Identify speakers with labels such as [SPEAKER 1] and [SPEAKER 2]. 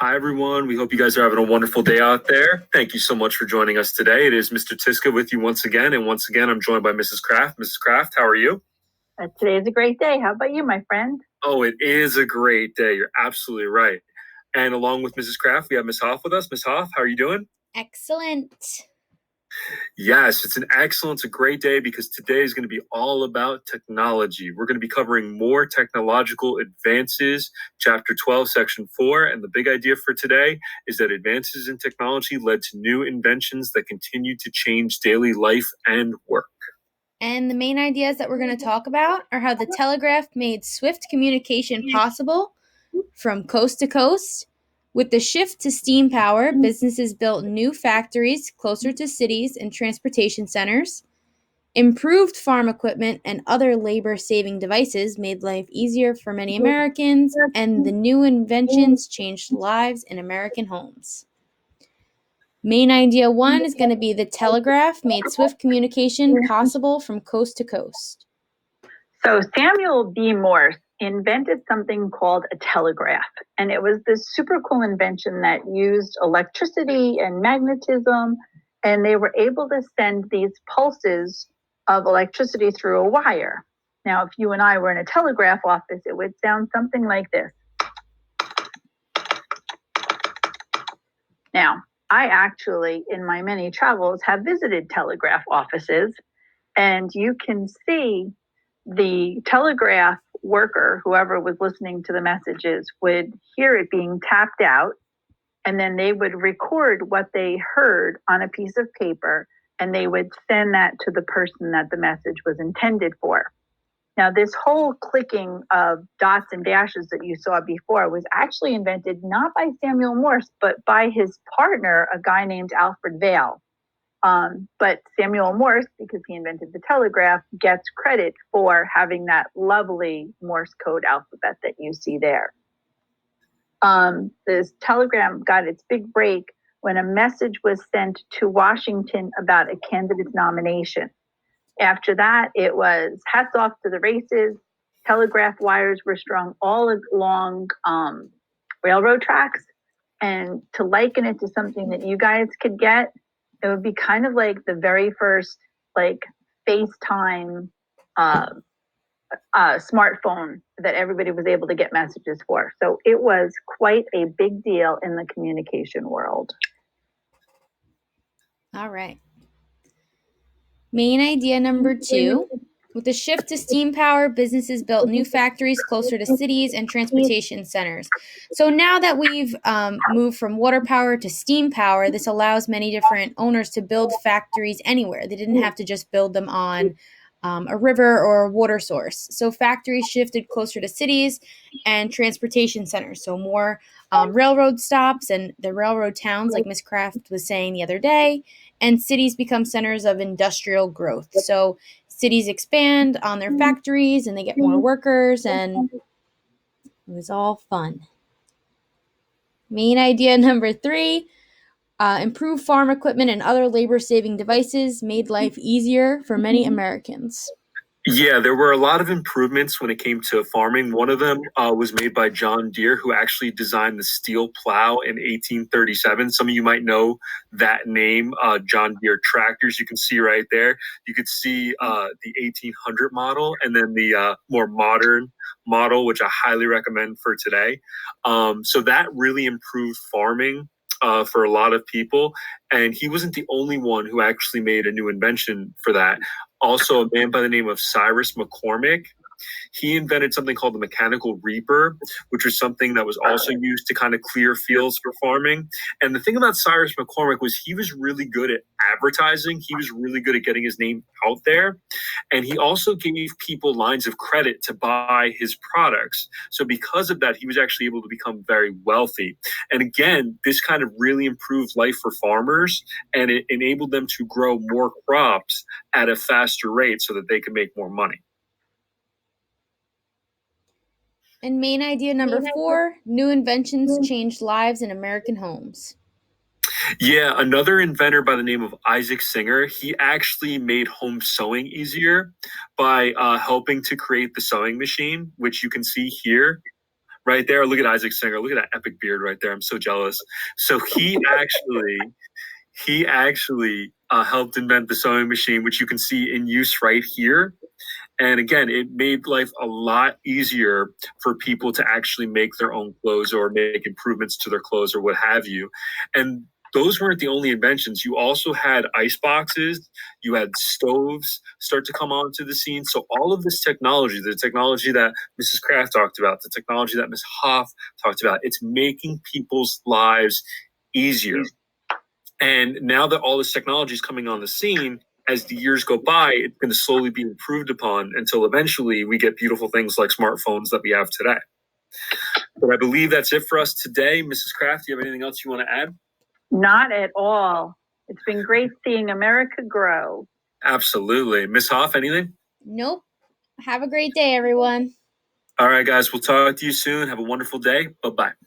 [SPEAKER 1] Hi, everyone. We hope you guys are having a wonderful day out there. Thank you so much for joining us today. It is Mr. Tiska with you once again. And once again, I'm joined by Mrs. Kraft. Mrs. Kraft, how are you?
[SPEAKER 2] Today is a great day. How about you, my friend?
[SPEAKER 1] Oh, it is a great day. You're absolutely right. And along with Mrs. Kraft, we have Miss Hoff with us. Miss Hoff, how are you doing?
[SPEAKER 3] Excellent.
[SPEAKER 1] Yes, it's a great day because today is going to be all about technology. We're going to be covering more technological advances, chapter 12, section 4. And the big idea for today is that advances in technology led to new inventions that continue to change daily life and work.
[SPEAKER 3] And the main ideas that we're going to talk about are how the telegraph made swift communication possible from coast to coast. With the shift to steam power, businesses built new factories closer to cities and transportation centers. Improved farm equipment and other labor saving devices made life easier for many Americans, and the new inventions changed lives in American homes. Main idea 1 is going to be the telegraph made swift communication possible from coast to coast.
[SPEAKER 2] So Samuel B. Morse invented something called a telegraph. And it was this super cool invention that used electricity and magnetism. And they were able to send these pulses of electricity through a wire. Now, if you and I were in a telegraph office, it would sound something like this. Now, I actually, in my many travels, have visited telegraph offices, and you can see the telegraph worker, whoever was listening to the messages, would hear it being tapped out, and then they would record what they heard on a piece of paper, and they would send that to the person that the message was intended for. Now, this whole clicking of dots and dashes that you saw before was actually invented not by Samuel Morse, but by his partner, a guy named Alfred Vail. But Samuel Morse, because he invented the telegraph, gets credit for having that lovely Morse code alphabet that you see there. This telegram got its big break when a message was sent to Washington about a candidate's nomination. After that, it was hats off to the races. Telegraph wires were strung all along railroad tracks. And to liken it to something that you guys could get, it would be kind of like the very first FaceTime smartphone that everybody was able to get messages for. So it was quite a big deal in the communication world.
[SPEAKER 3] All right. Main idea number 2. With the shift to steam power, businesses built new factories closer to cities and transportation centers. So now that we've moved from water power to steam power, this allows many different owners to build factories anywhere. They didn't have to just build them on a river or a water source. So factories shifted closer to cities and transportation centers. So more railroad stops and the railroad towns, like Ms. Kraft was saying the other day, and cities become centers of industrial growth. So cities expand on their factories and they get more workers, and it was all fun. Main idea number 3, improve farm equipment and other labor-saving devices made life easier for many Americans.
[SPEAKER 1] Yeah, there were a lot of improvements when it came to farming. One of them was made by John Deere, who actually designed the steel plow in 1837. Some of you might know that name, John Deere tractors. You can see right there. You could see the 1800 model and then the more modern model, which I highly recommend for today. So that really improved farming for a lot of people. And he wasn't the only one who actually made a new invention for that. Also, a man by the name of Cyrus McCormick. He invented something called the mechanical reaper, which was something that was also used to kind of clear fields for farming. And the thing about Cyrus McCormick was he was really good at advertising. He was really good at getting his name out there. And he also gave people lines of credit to buy his products. So because of that, he was actually able to become very wealthy. And again, this kind of really improved life for farmers, and it enabled them to grow more crops at a faster rate so that they could make more money.
[SPEAKER 3] And main idea number 4, new inventions changed lives in American homes.
[SPEAKER 1] Yeah, another inventor by the name of Isaac Singer, he actually made home sewing easier by helping to create the sewing machine, which you can see here right there. Look at Isaac Singer. Look at that epic beard right there. I'm so jealous. So he actually helped invent the sewing machine, which you can see in use right here. And again, it made life a lot easier for people to actually make their own clothes or make improvements to their clothes or what have you. And those weren't the only inventions. You also had ice boxes, you had stoves start to come onto the scene. So all of this technology, the technology that Mrs. Kraft talked about, the technology that Ms. Hoff talked about, it's making people's lives easier. And now that all this technology is coming on the scene, as the years go by, it's going to slowly be improved upon until eventually we get beautiful things like smartphones that we have today. But I believe that's it for us today. Mrs. Kraft, do you have anything else you want to add?
[SPEAKER 2] Not at all. It's been great seeing America grow.
[SPEAKER 1] Absolutely. Ms. Hoff, anything?
[SPEAKER 3] Nope. Have a great day, everyone.
[SPEAKER 1] All right, guys, we'll talk to you soon. Have a wonderful day. Bye-bye.